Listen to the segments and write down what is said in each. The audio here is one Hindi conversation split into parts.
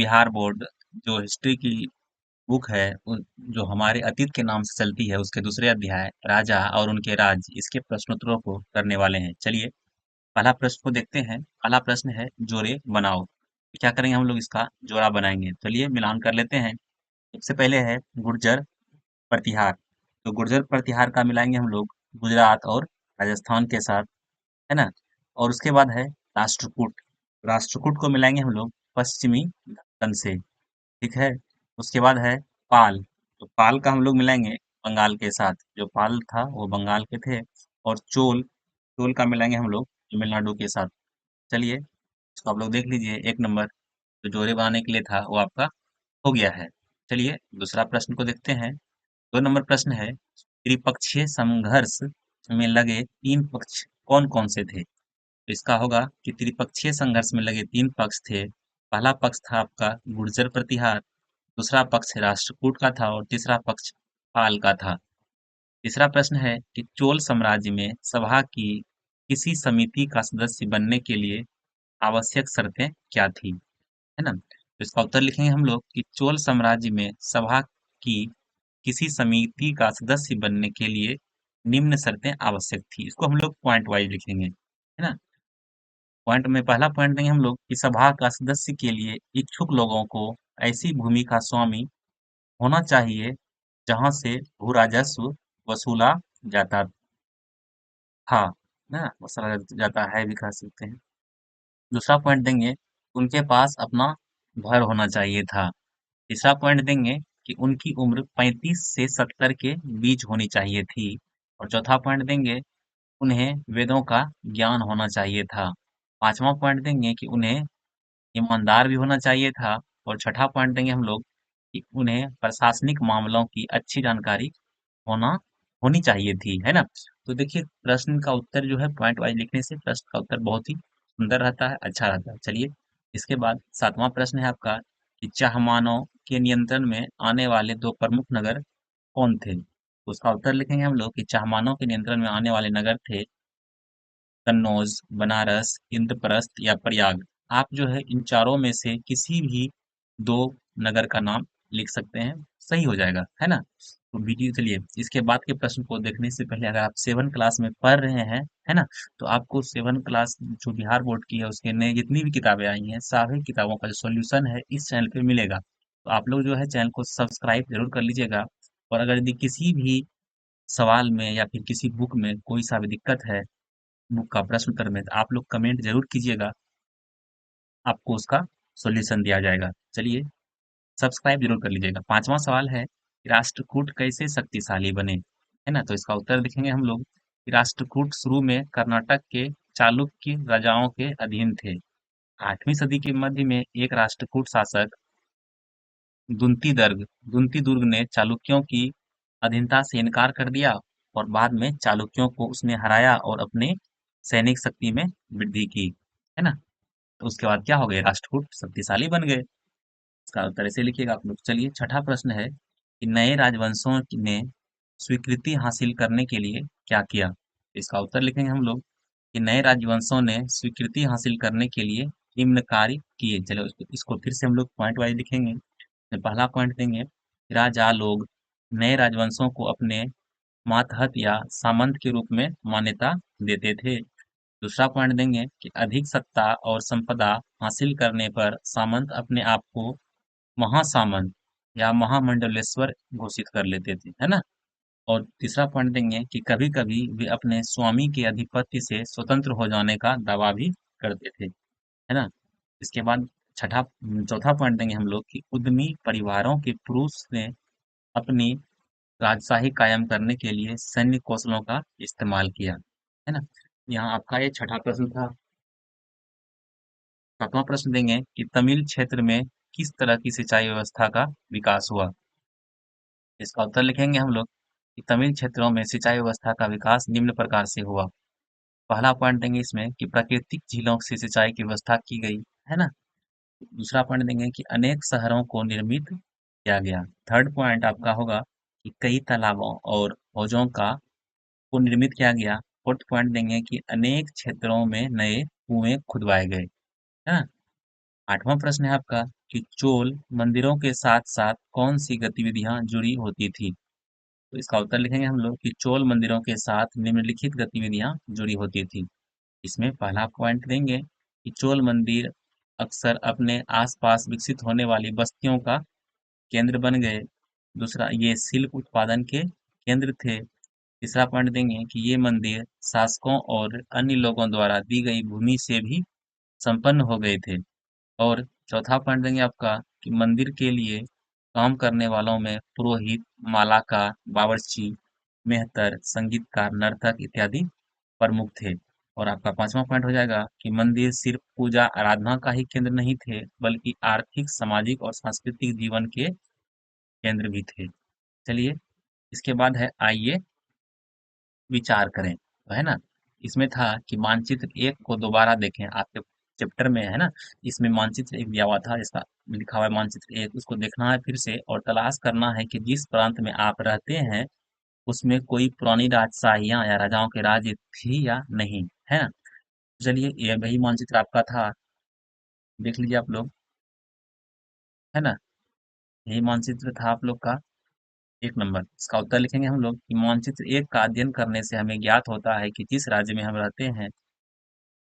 बिहार बोर्ड जो हिस्ट्री की बुक है जो हमारे अतीत के नाम से चलती है, उसके दूसरे अध्याय राजा और उनके राज्य, इसके प्रश्नोत्तरों को करने वाले हैं। चलिए पहला प्रश्न को देखते हैं। पहला प्रश्न है जोड़े बनाओ। क्या करेंगे हम लोग, इसका जोड़ा बनाएंगे। चलिए मिलान कर लेते हैं। सबसे पहले है गुर्जर प्रतिहार। तो गुर्जर प्रतिहार का मिलाएंगे हम लोग गुजरात और राजस्थान के साथ, है ना। और उसके बाद है राष्ट्रकूट। राष्ट्रकूट को मिलाएंगे हम लोग पश्चिमी दक्कन से, ठीक है। उसके बाद है पाल। तो पाल का हम लोग मिलाएंगे बंगाल के साथ, जो पाल था वो बंगाल के थे। और चोल, चोल का मिलाएंगे हम लोग तमिलनाडु के साथ। चलिए इसको आप लोग देख लीजिए। एक नंबर जो जोड़े बनाने के लिए था वो आपका हो गया है। चलिए दूसरा प्रश्न को देखते हैं। 2 नंबर प्रश्न है त्रिपक्षीय संघर्ष में लगे 3 पक्ष कौन कौन से थे। तो इसका होगा कि त्रिपक्षीय संघर्ष में लगे 3 पक्ष थे। पहला पक्ष था आपका गुर्जर प्रतिहार, दूसरा पक्ष राष्ट्रकूट का था और तीसरा पक्ष पाल का था। तीसरा प्रश्न है कि चोल साम्राज्य में सभा की किसी समिति का सदस्य बनने के लिए आवश्यक शर्तें क्या थी, है ना। तो इसका उत्तर लिखेंगे हम लोग कि चोल साम्राज्य में सभा की किसी समिति का सदस्य बनने के लिए निम्न शर्तें आवश्यक थी। इसको हम लोग पॉइंट वाइज लिखेंगे, है ना। पॉइंट में पहला पॉइंट देंगे हम लोग कि सभा का सदस्य के लिए इच्छुक लोगों को ऐसी भूमि का स्वामी होना चाहिए जहां से भू राजस्व वसूला जाता था, ना वसूला जाता है भी कह सकते हैं। दूसरा पॉइंट देंगे उनके पास अपना घर होना चाहिए था। तीसरा पॉइंट देंगे कि उनकी उम्र 35 से 70 के बीच होनी चाहिए थी। और चौथा पॉइंट देंगे उन्हें वेदों का ज्ञान होना चाहिए था। पांचवा पॉइंट देंगे कि उन्हें ईमानदार भी होना चाहिए था। और छठा पॉइंट देंगे हम लोग कि उन्हें प्रशासनिक मामलों की अच्छी जानकारी होना होनी चाहिए थी, है ना। तो देखिए प्रश्न का उत्तर जो है पॉइंट वाइज लिखने से प्रश्न का उत्तर बहुत ही सुंदर रहता है, अच्छा रहता है। चलिए इसके बाद 7वां प्रश्न है आपका कि चाहमानों के नियंत्रण में आने वाले 2 प्रमुख नगर कौन थे। तो उसका उत्तर लिखेंगे हम लोग कि चाहमानों के नियंत्रण में आने वाले नगर थे कन्नौज, बनारस, इंद्रप्रस्थ या प्रयाग। आप जो है इन चारों में से किसी भी 2 नगर का नाम लिख सकते हैं, सही हो जाएगा, है ना। तो वीडियो चलिए इसके बाद के प्रश्न को देखने से पहले अगर आप 7 क्लास में पढ़ रहे हैं, है ना, तो आपको 7 क्लास जो बिहार बोर्ड की है उसके नए जितनी भी किताबें आई हैं सभी किताबों का जो सॉल्यूशन है इस चैनल पे मिलेगा। तो आप लोग जो है चैनल को सब्सक्राइब जरूर कर लीजिएगा। और अगर यदि किसी भी सवाल में या फिर किसी बुक में कोई सा भी दिक्कत है बुक का प्रश्न उत्तर में, तो आप लोग कमेंट जरूर कीजिएगा, आपको उसका सॉल्यूशन दिया जाएगा। चलिए सब्सक्राइब जरूर कर लीजिएगा। 5वां सवाल है कि राष्ट्रकूट कैसे शक्तिशाली बने, है ना। तो इसका उत्तर देखेंगे हम लोग कि राष्ट्रकूट शुरू में कर्नाटक के चालुक्य राजाओं के अधीन थे। 8वीं सदी के मध्य में एक राष्ट्रकूट शासक दुंती दुर्ग ने चालुक्यों की अधीनता से इनकार कर दिया और बाद में चालुक्यों को उसने हराया और अपने सैनिक शक्ति में वृद्धि की, है ना। तो उसके बाद क्या हो गए, राष्ट्रकूट शक्तिशाली बन गए। इसका उत्तर ऐसे लिखिएगा आप लोग। चलिए छठा प्रश्न है कि नए राजवंशों ने स्वीकृति हासिल करने के लिए क्या किया। इसका उत्तर लिखेंगे हम लोग कि नए राजवंशों ने स्वीकृति हासिल करने के लिए निम्न कार्य किए। चलो इसको फिर से हम लोग पॉइंट वाइज लिखेंगे। में पहला पॉइंट देंगे राजा लोग नए राजवंशों को अपने मातहत या सामंत के रूप में मान्यता देते थे। दूसरा पॉइंट देंगे कि अधिक सत्ता और संपदा हासिल करने पर सामंत अपने आप को महासामंत या महामंडलेश्वर घोषित कर लेते थे, है ना। और तीसरा पॉइंट देंगे कि कभी कभी वे अपने स्वामी के अधिपत्य से स्वतंत्र हो जाने का दावा भी करते थे, है ना। इसके बाद छठा चौथा पॉइंट देंगे हम लोग कि उद्यमी परिवारों के पुरुष ने अपनी राजशाही कायम करने के लिए सैन्य कौशलों का इस्तेमाल किया, है ना। यहाँ आपका ये छठा प्रश्न था। 7वां प्रश्न देंगे कि तमिल क्षेत्र में किस तरह की सिंचाई व्यवस्था का विकास हुआ। इसका उत्तर लिखेंगे हम लोग कि तमिल क्षेत्रों में सिंचाई व्यवस्था का विकास निम्न प्रकार से हुआ। पहला पॉइंट देंगे इसमें कि प्राकृतिक झीलों से सिंचाई की व्यवस्था की गई, है ना। दूसरा पॉइंट देंगे कि अनेक शहरों को निर्मित किया गया। थर्ड पॉइंट आपका होगा कि कई तालाबों और हौजों का को निर्मित किया गया। फोर्थ पॉइंट देंगे कि अनेक क्षेत्रों में नए कुएं खुदवाए गए, है ना। 8वां प्रश्न है आपका कि चोल मंदिरों के साथ साथ कौन सी गतिविधियां जुड़ी होती थी। तो इसका उत्तर लिखेंगे हम लोग कि चोल मंदिरों के साथ निम्नलिखित गतिविधियां जुड़ी होती थी। इसमें पहला पॉइंट देंगे कि चोल मंदिर अक्सर अपने आसपास विकसित होने वाली बस्तियों का केंद्र बन गए। दूसरा, ये शिल्प उत्पादन के केंद्र थे। तीसरा पॉइंट देंगे कि ये मंदिर शासकों और अन्य लोगों द्वारा दी गई भूमि से भी संपन्न हो गए थे। और चौथा पॉइंट देंगे आपका कि मंदिर के लिए काम करने वालों में पुरोहित, मालाकार, बावर्ची, मेहतर, संगीतकार, नर्तक इत्यादि प्रमुख थे। और आपका पांचवा पॉइंट हो जाएगा कि मंदिर सिर्फ पूजा आराधना का ही केंद्र नहीं थे, बल्कि आर्थिक, सामाजिक और सांस्कृतिक जीवन के केंद्र भी थे। चलिए, इसके बाद है आइए विचार करें, तो है ना। इसमें था कि मानचित्र एक को दोबारा देखें, आपके चैप्टर में है ना। इसमें मानचित्र एक दिया हुआ था, इसका लिखा हुआ है मानचित्र एक, उसको देखना है फिर से और तलाश करना है कि जिस प्रांत में आप रहते हैं उसमें कोई पुरानी राजशाहियां या राजाओं के राज्य थी या नहीं, है ना। चलिए, ये वही मानचित्र आपका था, देख लीजिए आप लोग, है ना। यही मानचित्र था आप लोग का। एक नंबर इसका उत्तर लिखेंगे हम लोग कि मानचित्र एक का अध्ययन करने से हमें ज्ञात होता है कि जिस राज्य में हम रहते हैं,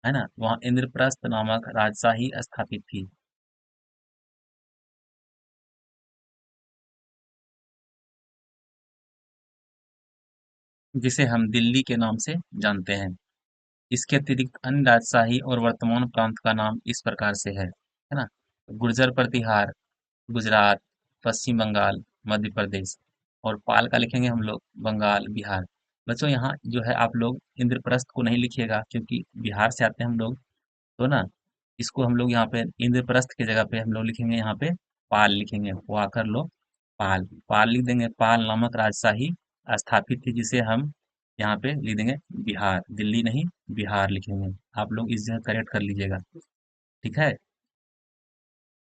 है ना, वहाँ इंद्रप्रस्थ नामक राजशाही स्थापित थी। जिसे हम दिल्ली के नाम से जानते हैं। इसके अतिरिक्त अन्य राजशाही और वर्तमान प्रांत का नाम इस प्रकार से है ना। गुर्जर प्रतिहार, गुजरात, पश्चिम बंगाल, मध्य प्रदेश। और पाल का लिखेंगे हम लोग बंगाल, बिहार। बच्चों, यहाँ जो है आप लोग इंद्रप्रस्थ को नहीं लिखिएगा, क्योंकि बिहार से आते हैं हम लोग, तो ना इसको हम लोग यहाँ पे इंद्रप्रस्थ की जगह पे हम लोग लिखेंगे, यहाँ पे पाल लिखेंगे, वो आकर लो पाल। पाल लिख देंगे, पाल नामक राजशाही स्थापित थी, जिसे हम यहाँ पे लिख देंगे बिहार, दिल्ली नहीं बिहार लिखेंगे। आप लोग इस जगह करेक्ट कर लीजिएगा, ठीक है।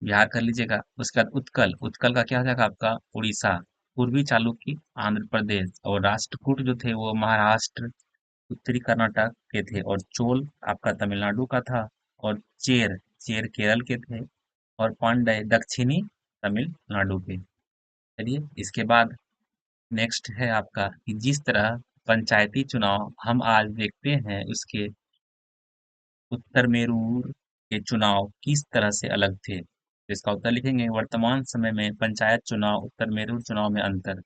बिहार कर लीजिएगा। उसके बाद उत्कल, उत्कल का क्या हो जाएगा आपका उड़ीसा। पूर्वी चालुक्य आंध्र प्रदेश, और राष्ट्रकूट जो थे वो महाराष्ट्र, उत्तरी कर्नाटक के थे। और चोल आपका तमिलनाडु का था। और चेर, चेर केरल के थे। और पांड्य दक्षिणी तमिलनाडु के। चलिए, इसके बाद नेक्स्ट है आपका कि जिस तरह पंचायती चुनाव हम आज देखते हैं उसके उत्तरमेरूर के चुनाव किस तरह से अलग थे। तो इसका उत्तर लिखेंगे वर्तमान समय में पंचायत चुनाव उत्तरमेरूर चुनाव में अंतर।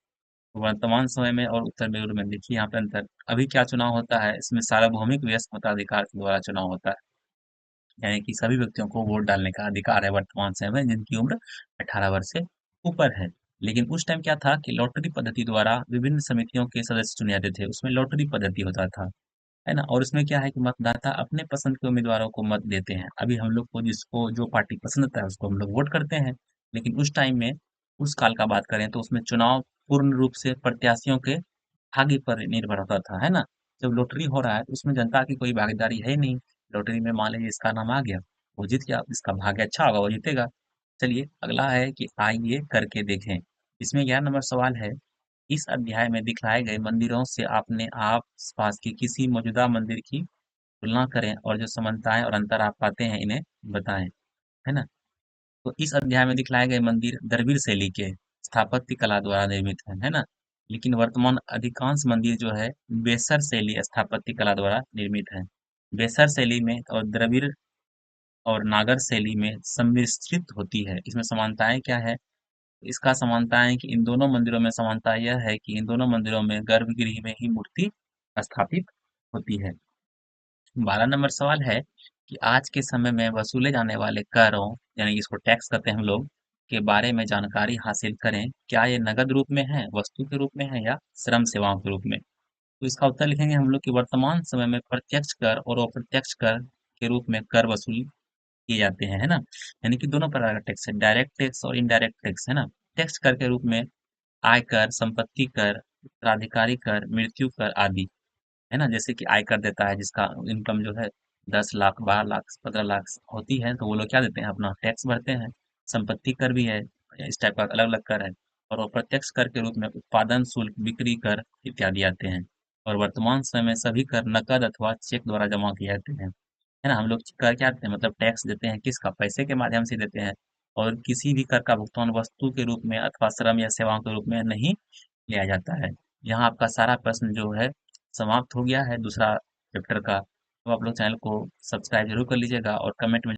वर्तमान समय में और उत्तरमेरूर में देखिए यहाँ पे अंतर। अभी क्या चुनाव होता है, इसमें सार्वभौमिक व्यस्क मताधिकार के द्वारा चुनाव होता है, यानी कि सभी व्यक्तियों को वोट डालने का अधिकार है वर्तमान समय में, जिनकी उम्र 18 वर्ष से ऊपर है। लेकिन उस टाइम क्या था कि लॉटरी पद्धति द्वारा विभिन्न समितियों के सदस्य चुने जाते थे, उसमें लॉटरी पद्धति होता था, है ना। और उसमें क्या है कि मतदाता अपने पसंद के उम्मीदवारों को मत देते हैं। अभी हम लोग को जिसको जो पार्टी पसंद आता है उसको हम लोग वोट करते हैं। लेकिन उस टाइम में, उस काल का बात करें तो उसमें चुनाव पूर्ण रूप से प्रत्याशियों के भाग्य पर निर्भर होता था, है ना। जब लॉटरी हो रहा है तो उसमें जनता की कोई भागीदारी है ही नहीं। लॉटरी में मान लीजिए इसका नाम आ गया, वो जीत गया, इसका भाग्य अच्छा होगा, वो जीतेगा। चलिए, अगला है कि आइए करके देखें। इसमें 11 नंबर सवाल है, इस अध्याय में दिखलाए गए मंदिरों से अपने आस पास की किसी मौजूदा मंदिर की तुलना करें और जो समानताएं और अंतर आप पाते हैं इन्हें बताएं, है ना। तो इस अध्याय में दिखलाए गए मंदिर द्रविड़ शैली के स्थापत्य कला द्वारा निर्मित है ना। लेकिन वर्तमान अधिकांश मंदिर जो है बेसर शैली स्थापत्य कला द्वारा निर्मित है। बेसर शैली में और द्रविड़ और नागर शैली में सम्मिश्रित होती है। इसमें समानताएं क्या है, इसका समानता है कि इन दोनों मंदिरों में समानता यह है कि इन दोनों मंदिरों में गर्भगृह में ही मूर्ति स्थापित होती है। 12 नंबर सवाल है कि आज के समय में वसूले जाने वाले करों, यानी कि इसको टैक्स कहते हैं हम लोग, के बारे में जानकारी हासिल करें। क्या ये नगद रूप में है, वस्तु के रूप में है, या श्रम सेवाओं के रूप में। तो इसका उत्तर लिखेंगे हम लोग कि वर्तमान समय में प्रत्यक्ष कर और अप्रत्यक्ष कर के रूप में कर वसूल किए जाते हैं, है ना। यानी कि दोनों प्रकार का टैक्स है, डायरेक्ट टैक्स और इनडायरेक्ट टैक्स, है ना। टैक्स कर के रूप में आयकर, संपत्ति कर, उत्तराधिकारी कर, मृत्यु कर आदि, है ना। जैसे कि आयकर देता है जिसका इनकम जो है 10 लाख, 12 लाख, 15 लाख होती है, तो वो लोग क्या देते हैं, अपना टैक्स भरते हैं। संपत्ति कर भी है, इस टाइप का अलग अलग कर है। और अप्रत्यक्ष कर के रूप में उत्पादन शुल्क, बिक्री कर इत्यादि आते हैं। और वर्तमान समय में सभी कर नकद अथवा चेक द्वारा जमा किए जाते हैं, है ना। हम लोग कर क्या देते हैं, मतलब टैक्स देते हैं, किसका, पैसे के माध्यम से देते हैं। और किसी भी कर का भुगतान वस्तु के रूप में अथवा श्रम या सेवाओं के रूप में नहीं लिया जाता है। यहाँ आपका सारा प्रश्न जो है समाप्त हो गया है दूसरा चैप्टर का। तो आप लोग चैनल को सब्सक्राइब जरूर कर लीजिएगा और कमेंट में